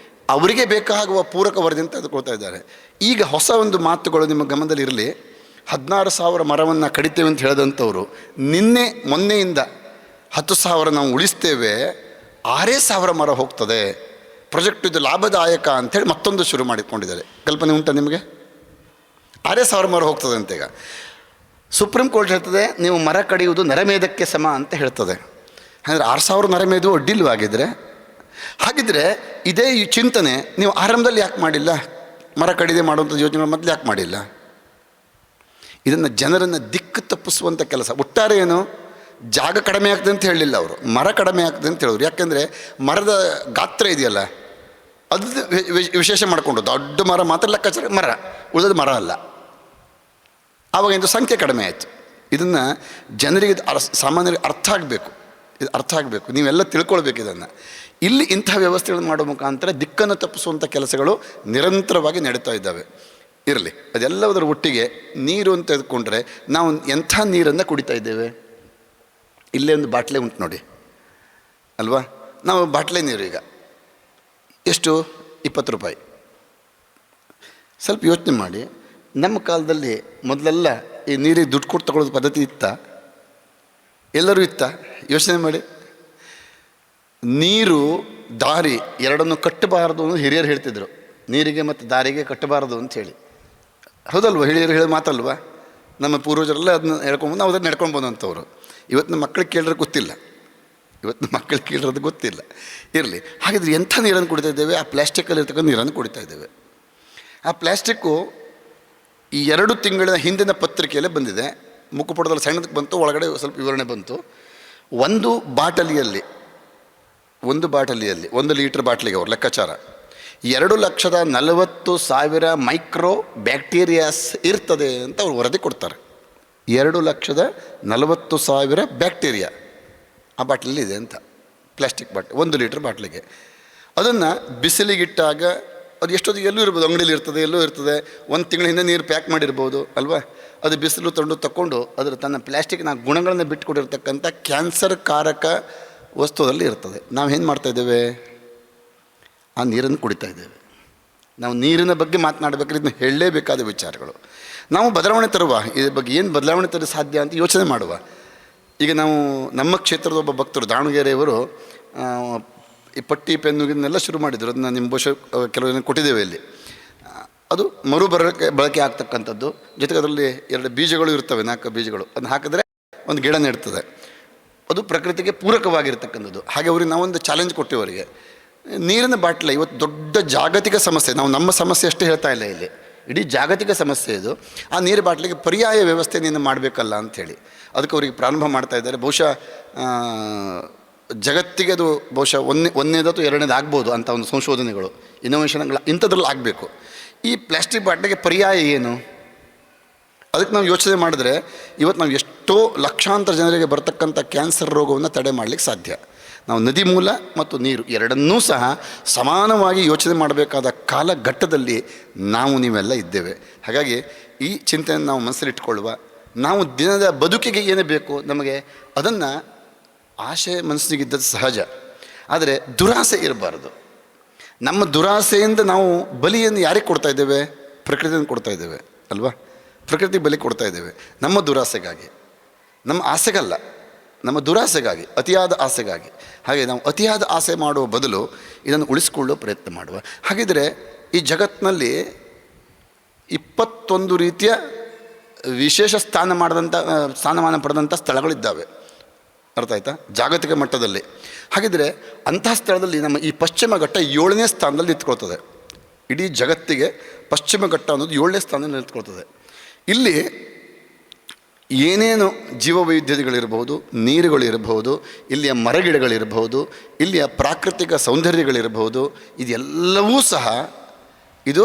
ಅವರಿಗೆ ಬೇಕಾಗುವ ಪೂರಕ ವರದಿಯನ್ನು ತೆಗೆದುಕೊಳ್ತಾ ಇದ್ದಾರೆ. ಈಗ ಹೊಸ ಒಂದು ಮಾತುಗಳು ನಿಮ್ಮ ಗಮನದಲ್ಲಿ ಇರಲಿ. 16,000 ಮರವನ್ನು ಕಡಿತೇವೆ ಅಂತ ಹೇಳಿದಂಥವ್ರು ಮೊನ್ನೆಯಿಂದ 10,000 ನಾವು ಉಳಿಸ್ತೇವೆ, 6,000 ಮರ ಹೋಗ್ತದೆ, ಪ್ರಾಜೆಕ್ಟ್ ಇದು ಲಾಭದಾಯಕ ಅಂಥೇಳಿ ಮತ್ತೊಂದು ಶುರು ಮಾಡಿಕೊಂಡಿದ್ದಾರೆ. ಕಲ್ಪನೆ ಉಂಟಾ ನಿಮಗೆ? 6,000 ಮರ ಹೋಗ್ತದೆ ಅಂತ. ಈಗ ಸುಪ್ರೀಂ ಕೋರ್ಟ್ ಹೇಳ್ತದೆ ನೀವು ಮರ ಕಡಿಯುವುದು ನರಮೇಧಕ್ಕೆ ಸಮ ಅಂತ ಹೇಳ್ತದೆ. ಅಂದರೆ 6,000 ನರಮೇಧವು ಅಡ್ಡಿಲ್ವಾಗಿದ್ದರೆ, ಹಾಗಿದ್ದರೆ ಇದೇ ಈ ಚಿಂತನೆ ನೀವು ಆರಂಭದಲ್ಲಿ ಯಾಕೆ ಮಾಡಿಲ್ಲ? ಮರ ಕಡಿದೆ ಮಾಡುವಂಥ ಯೋಜನೆಗಳು ಮೊದಲು ಯಾಕೆ ಮಾಡಿಲ್ಲ? ಇದನ್ನು ಜನರನ್ನು ದಿಕ್ಕು ತಪ್ಪಿಸುವಂಥ ಕೆಲಸ. ಒಟ್ಟಾರೆ ಏನು, ಜಾಗ ಕಡಿಮೆ ಆಗ್ತದೆ ಅಂತ ಹೇಳಲಿಲ್ಲ ಅವರು, ಮರ ಕಡಿಮೆ ಆಗ್ತದೆ ಅಂತ ಹೇಳಿದ್ರು. ಯಾಕೆಂದರೆ ಮರದ ಗಾತ್ರ ಇದೆಯಲ್ಲ ಅದು ವಿಶೇಷ ಮಾಡಿಕೊಂಡು ದೊಡ್ಡ ಮರ ಮಾತ್ರ ಲೆಕ್ಕಾಚಾರ, ಮರ ಉಳಿದ ಮರ ಅಲ್ಲ. ಆವಾಗ ಇದು ಸಂಖ್ಯೆ ಕಡಿಮೆ ಆಯಿತು. ಇದನ್ನು ಜನರಿಗೆ ಸಾಮಾನ್ಯರಿಗೆ ಇದು ಅರ್ಥ ಆಗಬೇಕು. ನೀವೆಲ್ಲ ತಿಳ್ಕೊಳ್ಬೇಕು ಇದನ್ನು. ಇಲ್ಲಿ ಇಂಥ ವ್ಯವಸ್ಥೆಗಳನ್ನು ಮಾಡೋ ಮುಖಾಂತರ ದಿಕ್ಕನ್ನು ತಪ್ಪಿಸುವಂಥ ಕೆಲಸಗಳು ನಿರಂತರವಾಗಿ ನಡೀತಾ ಇದ್ದಾವೆ. ಇರಲಿ, ಅದೆಲ್ಲದರ ಒಟ್ಟಿಗೆ ನೀರು ಅಂತ ತೆಗೆದುಕೊಂಡ್ರೆ ನಾವು ಎಂಥ ನೀರನ್ನು ಕುಡಿತಾ ಇದ್ದೇವೆ? ಇಲ್ಲೇ ಒಂದು ಬಾಟ್ಲೆ ಉಂಟು ನೋಡಿ ಅಲ್ವಾ? ನಾವು ಬಾಟ್ಲೆ ನೀರು ಈಗ ಎಷ್ಟು? 20 ರೂಪಾಯಿ. ಸ್ವಲ್ಪ ಯೋಚನೆ ಮಾಡಿ, ನಮ್ಮ ಕಾಲದಲ್ಲಿ ಮೊದಲೆಲ್ಲ ಈ ನೀರಿಗೆ ದುಡ್ಡು ಕೊಟ್ಟು ತಗೊಳ್ಳೋದು ಪದ್ಧತಿ ಇತ್ತಾ? ಎಲ್ಲರೂ ಇತ್ತಾ? ಯೋಚನೆ ಮಾಡಿ. ನೀರು ದಾರಿ ಎರಡನ್ನು ಕಟ್ಟಬಾರದು ಅಂತ ಹಿರಿಯರು ಹೇಳ್ತಿದ್ರು. ನೀರಿಗೆ ಮತ್ತು ದಾರಿಗೆ ಕಟ್ಟಬಾರದು ಅಂಥೇಳಿ. ಹೌದಲ್ವ? ಹಿರಿಯರು ಹೇಳೋ ಮಾತಲ್ವ? ನಮ್ಮ ಪೂರ್ವಜರೆಲ್ಲ ಅದನ್ನ ಹೇಳ್ಕೊಂಡು ನಾವು ಅದನ್ನು ನಡ್ಕೊಂಡು ಬಂದಂಥವ್ರು. ಇವತ್ತಿನ ಮಕ್ಕಳಿಗೆ ಕೇಳಿರೋದು ಗೊತ್ತಿಲ್ಲ. ಇರಲಿ, ಹಾಗಿದ್ರೆ ಎಂಥ ನೀರನ್ನು ಕುಡಿತಾ ಇದ್ದೇವೆ? ಆ ಪ್ಲಾಸ್ಟಿಕ್ಕಲ್ಲಿ ಇರ್ತಕ್ಕಂಥ ನೀರನ್ನು ಕುಡಿತಾ ಇದ್ದೇವೆ. ಆ ಪ್ಲಾಸ್ಟಿಕ್ಕು ಈ 2 ತಿಂಗಳ ಹಿಂದಿನ ಪತ್ರಿಕೆಯಲ್ಲೇ ಬಂದಿದೆ. ಮುಖಪುಟದಲ್ಲಿ ಸಣ್ಣದಕ್ಕೆ ಬಂತು, ಒಳಗಡೆ ಸ್ವಲ್ಪ ವಿವರಣೆ ಬಂತು. ಒಂದು ಬಾಟಲಿಯಲ್ಲಿ 1 ಲೀಟ್ರ್ ಬಾಟ್ಲಿಗೆ ಅವ್ರ ಲೆಕ್ಕಾಚಾರ 2,40,000 ಮೈಕ್ರೋ ಬ್ಯಾಕ್ಟೀರಿಯಾಸ್ ಇರ್ತದೆ ಅಂತ ಅವ್ರು ವರದಿ ಕೊಡ್ತಾರೆ. 2,40,000 ಬ್ಯಾಕ್ಟೀರಿಯಾ ಆ ಬಾಟ್ಲಲ್ಲಿದೆ ಅಂತ, ಪ್ಲಾಸ್ಟಿಕ್ ಬಾಟ್ಲಿ 1 ಲೀಟ್ರ್ ಬಾಟ್ಲಿಗೆ. ಅದನ್ನು ಬಿಸಿಲಿಗಿಟ್ಟಾಗ ಅದು ಎಷ್ಟೊತ್ತಿಗೆ ಎಲ್ಲೂ ಇರ್ಬೋದು, ಅಂಗಡಿಯಲ್ಲಿ ಇರ್ತದೆ, ಎಲ್ಲೂ ಇರ್ತದೆ. 1 ತಿಂಗಳ ಹಿಂದೆ ನೀರು ಪ್ಯಾಕ್ ಮಾಡಿರ್ಬೋದು ಅಲ್ವಾ. ಅದು ಬಿಸಿಲು ತಗೊಂಡು ಅದರ ತನ್ನ ಪ್ಲಾಸ್ಟಿಕ್ನ ಗುಣಗಳನ್ನು ಬಿಟ್ಟುಕೊಟ್ಟಿರ್ತಕ್ಕಂಥ ಕ್ಯಾನ್ಸರ್ ಕಾರಕ ವಸ್ತುದಲ್ಲಿ ಇರ್ತದೆ. ನಾವು ಏನು ಮಾಡ್ತಾಯಿದ್ದೇವೆ, ಆ ನೀರನ್ನು ಕುಡಿತಾ ಇದ್ದೇವೆ. ನಾವು ನೀರಿನ ಬಗ್ಗೆ ಮಾತನಾಡಬೇಕಾದ್ರೆ ಇದನ್ನು ಹೇಳಲೇಬೇಕಾದ ವಿಚಾರಗಳು. ನಾವು ಬದಲಾವಣೆ ತರುವ ಇದ್ರ ಬಗ್ಗೆ ಏನು ಬದಲಾವಣೆ ತರಲು ಸಾಧ್ಯ ಅಂತ ಯೋಚನೆ ಮಾಡುವ. ಈಗ ನಾವು ನಮ್ಮ ಕ್ಷೇತ್ರದ ಒಬ್ಬ ಭಕ್ತರು ದಾವಣಗೆರೆಯವರು ಈ ಪಟ್ಟಿ ಪೆನ್ನುಗಳನ್ನೆಲ್ಲ ಶುರು ಮಾಡಿದರು. ಅದನ್ನು ನಿಮ್ಮ ಬಹುಶಃ ಕೆಲವೊಂದು ಕೊಟ್ಟಿದ್ದೇವೆ ಇಲ್ಲಿ. ಅದು ಬಳಕೆ ಆಗ್ತಕ್ಕಂಥದ್ದು. ಜೊತೆಗೆ ಅದರಲ್ಲಿ 2 ಬೀಜಗಳು ಇರ್ತವೆ, 4 ಬೀಜಗಳು. ಅದನ್ನು ಹಾಕಿದ್ರೆ ಒಂದು ಗಿಡ ನೆಡ್ತದೆ. ಅದು ಪ್ರಕೃತಿಗೆ ಪೂರಕವಾಗಿರ್ತಕ್ಕಂಥದ್ದು. ಹಾಗೆ ಅವ್ರಿಗೆ ನಾವೊಂದು ಚಾಲೆಂಜ್ ಕೊಟ್ಟಿವಿ ಅವರಿಗೆ. ನೀರಿನ ಬಾಟ್ಲ ಇವತ್ತು ದೊಡ್ಡ ಜಾಗತಿಕ ಸಮಸ್ಯೆ. ನಾವು ನಮ್ಮ ಸಮಸ್ಯೆ ಅಷ್ಟೇ ಹೇಳ್ತಾ ಇಲ್ಲ, ಇಲ್ಲಿ ಇಡೀ ಜಾಗತಿಕ ಸಮಸ್ಯೆ ಇದು. ಆ ನೀರು ಬಾಟ್ಲಿಗೆ ಪರ್ಯಾಯ ವ್ಯವಸ್ಥೆ ನೀನು ಮಾಡಬೇಕಲ್ಲ ಅಂಥೇಳಿ ಅದಕ್ಕೆ ಅವರಿಗೆ ಪ್ರಾರಂಭ ಮಾಡ್ತಾ ಇದ್ದಾರೆ. ಬಹುಶಃ ಜಗತ್ತಿಗೆ ಅದು ಬಹುಶಃ ಒಂದನೇದು ಅಥವಾ 2ನೇದು ಆಗ್ಬೋದು ಅಂತ ಒಂದು ಸಂಶೋಧನೆಗಳು, ಇನ್ನೋವೇಷನ್ಗಳು ಇಂಥದ್ರಲ್ಲಿ ಆಗಬೇಕು. ಈ ಪ್ಲಾಸ್ಟಿಕ್ ಬಾಟ್ಲಿಗೆ ಪರ್ಯಾಯ ಏನು? ಅದಕ್ಕೆ ನಾವು ಯೋಚನೆ ಮಾಡಿದ್ರೆ ಇವತ್ತು ನಾವು ಎಷ್ಟೋ ಲಕ್ಷಾಂತರ ಜನರಿಗೆ ಬರ್ತಕ್ಕಂಥ ಕ್ಯಾನ್ಸರ್ ರೋಗವನ್ನು ತಡೆ ಮಾಡಲಿಕ್ಕೆ ಸಾಧ್ಯ. ನಾವು ನದಿ ಮೂಲ ಮತ್ತು ನೀರು ಎರಡನ್ನೂ ಸಹ ಸಮಾನವಾಗಿ ಯೋಚನೆ ಮಾಡಬೇಕಾದ ಕಾಲಘಟ್ಟದಲ್ಲಿ ನೀವೆಲ್ಲ ಇದ್ದೇವೆ. ಹಾಗಾಗಿ ಈ ಚಿಂತನೆಯನ್ನು ನಾವು ಮನಸ್ಸಲ್ಲಿಟ್ಕೊಳ್ಳುವ. ನಾವು ದಿನದ ಬದುಕಿಗೆ ಏನೇ ಬೇಕು ನಮಗೆ, ಅದನ್ನು ಆಸೆ ಮನಸ್ಸಿಗಿದ್ದದ್ದು ಸಹಜ, ಆದರೆ ದುರಾಸೆ ಇರಬಾರ್ದು. ನಮ್ಮ ದುರಾಸೆಯಿಂದ ನಾವು ಬಲಿಯನ್ನು ಯಾರಿಗೆ ಕೊಡ್ತಾ ಇದ್ದೇವೆ? ಪ್ರಕೃತಿಯನ್ನು ಕೊಡ್ತಾ ಇದ್ದೇವೆ ಅಲ್ವಾ. ಪ್ರಕೃತಿ ಬಲಿ ಕೊಡ್ತಾ ಇದ್ದೇವೆ ನಮ್ಮ ದುರಾಸೆಗಾಗಿ, ನಮ್ಮ ಆಸೆಗಲ್ಲ, ನಮ್ಮ ದುರಾಸೆಗಾಗಿ, ಅತಿಯಾದ ಆಸೆಗಾಗಿ. ಹಾಗೆ ನಾವು ಅತಿಯಾದ ಆಸೆ ಮಾಡುವ ಬದಲು ಇದನ್ನು ಉಳಿಸ್ಕೊಳ್ಳೋ ಪ್ರಯತ್ನ ಮಾಡುವ. ಹಾಗಿದ್ರೆ ಈ ಜಗತ್ತಿನಲ್ಲಿ 21 ರೀತಿಯ ವಿಶೇಷ ಸ್ಥಾನಮಾನ ಪಡೆದಂಥ ಸ್ಥಳಗಳಿದ್ದಾವೆ. ಅರ್ಥ ಆಯ್ತಾ? ಜಾಗತಿಕ ಮಟ್ಟದಲ್ಲಿ. ಹಾಗಿದ್ರೆ ಅಂತಹ ಸ್ಥಳದಲ್ಲಿ ನಮ್ಮ ಈ ಪಶ್ಚಿಮ ಘಟ್ಟ 7ನೇ ಸ್ಥಾನದಲ್ಲಿ ನಿಂತ್ಕೊಳ್ತದೆ. ಇಡೀ ಜಗತ್ತಿಗೆ ಪಶ್ಚಿಮ ಘಟ್ಟ ಅನ್ನೋದು 7ನೇ ಸ್ಥಾನದಲ್ಲಿ ನಿಂತ್ಕೊಳ್ತದೆ. ಇಲ್ಲಿ ಏನೇನು ಜೀವವೈವಿಧ್ಯತೆಗಳಿರ್ಬೋದು, ನೀರುಗಳಿರಬಹುದು, ಇಲ್ಲಿಯ ಮರಗಿಡಗಳಿರಬಹುದು, ಇಲ್ಲಿಯ ಪ್ರಾಕೃತಿಕ ಸೌಂದರ್ಯಗಳಿರಬಹುದು, ಇದೆಲ್ಲವೂ ಸಹ ಇದು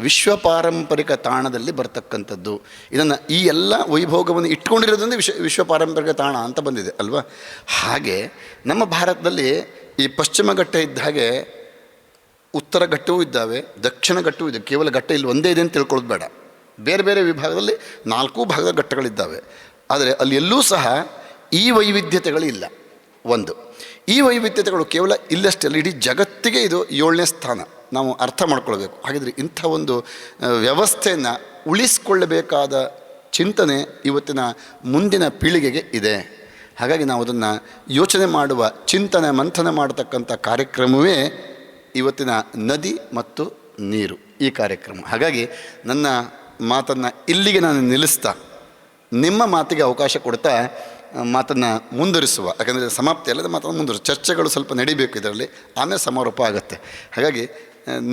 ವಿಶ್ವ ಪಾರಂಪರಿಕ ತಾಣದಲ್ಲಿ ಬರ್ತಕ್ಕಂಥದ್ದು. ಇದನ್ನು ಈ ಎಲ್ಲ ವೈಭೋಗವನ್ನು ಇಟ್ಕೊಂಡಿರೋದ್ರಿಂದ ವಿಶ್ವ ಪಾರಂಪರಿಕ ತಾಣ ಅಂತ ಬಂದಿದೆ ಅಲ್ವಾ. ಹಾಗೆ ನಮ್ಮ ಭಾರತದಲ್ಲಿ ಈ ಪಶ್ಚಿಮ ಘಟ್ಟ ಇದ್ದ ಹಾಗೆ ಉತ್ತರ ಘಟ್ಟವೂ ಇದ್ದಾವೆ, ದಕ್ಷಿಣ ಘಟ್ಟವೂ ಇದೆ. ಕೇವಲ ಘಟ್ಟ ಇಲ್ಲಿ ಒಂದೇ ಇದೆ ಅಂತ ತಿಳ್ಕೊಳ್ಳೋದು ಬೇಡ. ಬೇರೆ ಬೇರೆ ವಿಭಾಗದಲ್ಲಿ 4 ಭಾಗದ ಘಟ್ಟಗಳಿದ್ದಾವೆ. ಆದರೆ ಅಲ್ಲಿ ಎಲ್ಲೂ ಸಹ ಈ ವೈವಿಧ್ಯತೆಗಳಿಲ್ಲ. ಈ ವೈವಿಧ್ಯತೆಗಳು ಕೇವಲ ಇಲ್ಲಷ್ಟೇ ಅಲ್ಲ, ಇಡೀ ಜಗತ್ತಿಗೆ ಇದು 7ನೇ ಸ್ಥಾನ. ನಾವು ಅರ್ಥ ಮಾಡ್ಕೊಳ್ಬೇಕು. ಹಾಗಿದ್ರೆ ಇಂಥ ಒಂದು ವ್ಯವಸ್ಥೆಯನ್ನು ಉಳಿಸ್ಕೊಳ್ಳಬೇಕಾದ ಚಿಂತನೆ ಇವತ್ತಿನ ಮುಂದಿನ ಪೀಳಿಗೆಗೆ ಇದೆ. ಹಾಗಾಗಿ ನಾವು ಅದನ್ನು ಯೋಚನೆ ಮಾಡುವ, ಚಿಂತನೆ ಮಂಥನ ಮಾಡತಕ್ಕಂಥ ಕಾರ್ಯಕ್ರಮವೇ ಇವತ್ತಿನ ನದಿ ಮತ್ತು ನೀರು ಈ ಕಾರ್ಯಕ್ರಮ. ಹಾಗಾಗಿ ನನ್ನ ಮಾತನ್ನು ಇಲ್ಲಿಗೆ ನಾನು ನಿಲ್ಲಿಸ್ತಾ ನಿಮ್ಮ ಮಾತಿಗೆ ಅವಕಾಶ ಕೊಡ್ತಾ ಮಾತನ್ನು ಮುಂದುವರಿಸುವ. ಯಾಕಂದರೆ ಸಮಾಪ್ತಿ ಅಲ್ಲದ ಮಾತನ್ನು ಮುಂದುವರಿಸುವ, ಚರ್ಚೆಗಳು ಸ್ವಲ್ಪ ನಡಿಬೇಕು ಇದರಲ್ಲಿ, ಆಮೇಲೆ ಸಮಾರೋಪ ಆಗುತ್ತೆ. ಹಾಗಾಗಿ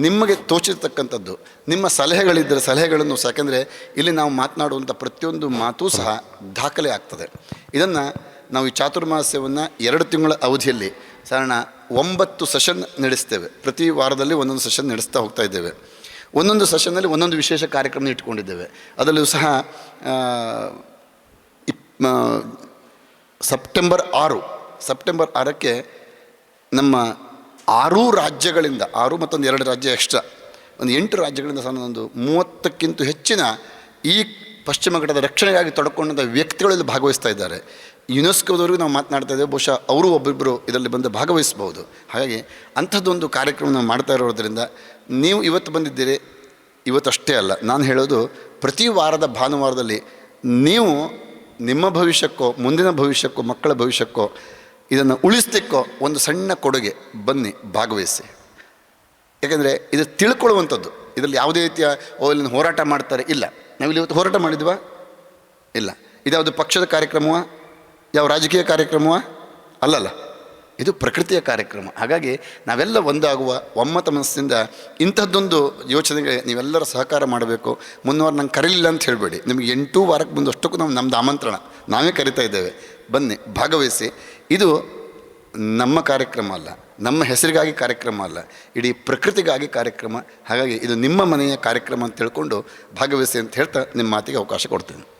ನಿಮಗೆ ತೋಚಿರ್ತಕ್ಕಂಥದ್ದು ನಿಮ್ಮ ಸಲಹೆಗಳಿದ್ದರೆ ಸಲಹೆಗಳನ್ನು ಸಹ, ಯಾಕೆಂದರೆ ಇಲ್ಲಿ ನಾವು ಮಾತನಾಡುವಂಥ ಪ್ರತಿಯೊಂದು ಮಾತೂ ಸಹ ದಾಖಲೆ ಆಗ್ತದೆ. ಇದನ್ನು ನಾವು ಈ ಚಾತುರ್ಮಾಸ್ಯವನ್ನು 2 ತಿಂಗಳ ಅವಧಿಯಲ್ಲಿ ಸಾಧಾರಣ 9 ಸೆಷನ್ ನಡೆಸ್ತೇವೆ. ಪ್ರತಿ ವಾರದಲ್ಲಿ ಒಂದೊಂದು ಸೆಷನ್ ನಡೆಸ್ತಾ ಹೋಗ್ತಾ ಇದ್ದೇವೆ. ಒಂದೊಂದು ಸೆಷನ್ನಲ್ಲಿ ಒಂದೊಂದು ವಿಶೇಷ ಕಾರ್ಯಕ್ರಮ ಇಟ್ಕೊಂಡಿದ್ದೇವೆ. ಅದರಲ್ಲೂ ಸಹ ಸೆಪ್ಟೆಂಬರ್ 6ಕ್ಕೆ ನಮ್ಮ 6 ರಾಜ್ಯಗಳಿಂದ, 6 ಮತ್ತೊಂದು 2 ರಾಜ್ಯ ಎಕ್ಸ್ಟ್ರಾ, ಒಂದು 8 ರಾಜ್ಯಗಳಿಂದ ಸಹ ಒಂದು 30ಕ್ಕಿಂತ ಹೆಚ್ಚಿನ ಈ ಪಶ್ಚಿಮ ಘಟ್ಟದ ರಕ್ಷಣೆಗಾಗಿ ತೊಡಕೊಂಡಂಥ ವ್ಯಕ್ತಿಗಳಲ್ಲಿ ಭಾಗವಹಿಸ್ತಾ ಇದ್ದಾರೆ. ಯುನೆಸ್ಕೋದವರೆಗೂ ನಾವು ಮಾತನಾಡ್ತಾ ಇದ್ದೇವೆ. ಬಹುಶಃ ಅವರು ಒಬ್ಬೊಬ್ಬರು ಇದರಲ್ಲಿ ಬಂದು ಭಾಗವಹಿಸ್ಬೋದು. ಹಾಗಾಗಿ ಅಂಥದ್ದೊಂದು ಕಾರ್ಯಕ್ರಮ ನಾವು ಮಾಡ್ತಾ ಇರೋದ್ರಿಂದ ನೀವು ಇವತ್ತು ಬಂದಿದ್ದೀರಿ. ಇವತ್ತಷ್ಟೇ ಅಲ್ಲ, ನಾನು ಹೇಳೋದು ಪ್ರತಿ ವಾರದ ಭಾನುವಾರದಲ್ಲಿ ನೀವು ನಿಮ್ಮ ಭವಿಷ್ಯಕ್ಕೋ, ಮುಂದಿನ ಭವಿಷ್ಯಕ್ಕೋ, ಮಕ್ಕಳ ಭವಿಷ್ಯಕ್ಕೋ ಇದನ್ನು ಉಳಿಸ್ಲಿಕ್ಕೋ ಒಂದು ಸಣ್ಣ ಕೊಡುಗೆ, ಬನ್ನಿ ಭಾಗವಹಿಸಿ. ಯಾಕೆಂದರೆ ಇದು ತಿಳ್ಕೊಳ್ಳುವಂಥದ್ದು. ಇದರಲ್ಲಿ ಯಾವುದೇ ರೀತಿಯ ಇಲ್ಲಿನ ಹೋರಾಟ ಮಾಡ್ತಾರೆ ಇಲ್ಲ. ನಾವಿಲ್ಲಿ ಇವತ್ತು ಹೋರಾಟ ಮಾಡಿದ್ವಾ? ಇಲ್ಲ. ಇದ್ಯಾವುದು ಪಕ್ಷದ ಕಾರ್ಯಕ್ರಮವಾ? ಯಾವ ರಾಜಕೀಯ ಕಾರ್ಯಕ್ರಮವಾ? ಅಲ್ಲಲ್ಲ, ಇದು ಪ್ರಕೃತಿಯ ಕಾರ್ಯಕ್ರಮ. ಹಾಗಾಗಿ ನಾವೆಲ್ಲ ಒಂದಾಗುವ, ಒಮ್ಮತ ಮನಸ್ಸಿಂದ ಇಂಥದ್ದೊಂದು ಯೋಚನೆಗೆ ನೀವೆಲ್ಲರ ಸಹಕಾರ ಮಾಡಬೇಕು. ಮುನ್ನವಾರ ನಂಗೆ ಕರೀಲಿಲ್ಲ ಅಂತ ಹೇಳಬೇಡಿ. ನಿಮಗೆ 8 ವಾರಕ್ಕೆ ಮುಂದೆ ಅಷ್ಟಕ್ಕೂ ನಮ್ಮದು ಆಮಂತ್ರಣ, ನಾವೇ ಕರಿತಾ ಇದ್ದೇವೆ. ಬನ್ನಿ ಭಾಗವಹಿಸಿ. ಇದು ನಮ್ಮ ಕಾರ್ಯಕ್ರಮ ಅಲ್ಲ, ನಮ್ಮ ಹೆಸರಿಗಾಗಿ ಕಾರ್ಯಕ್ರಮ ಅಲ್ಲ, ಇಡೀ ಪ್ರಕೃತಿಗಾಗಿ ಕಾರ್ಯಕ್ರಮ. ಹಾಗಾಗಿ ಇದು ನಿಮ್ಮ ಮನೆಯ ಕಾರ್ಯಕ್ರಮ ಅಂತ ತಿಳ್ಕೊಂಡು ಭಾಗವಹಿಸಿ ಅಂತ ಹೇಳ್ತಾ ನಿಮ್ಮ ಮಾತಿಗೆ ಅವಕಾಶ ಕೊಡ್ತೀನಿ.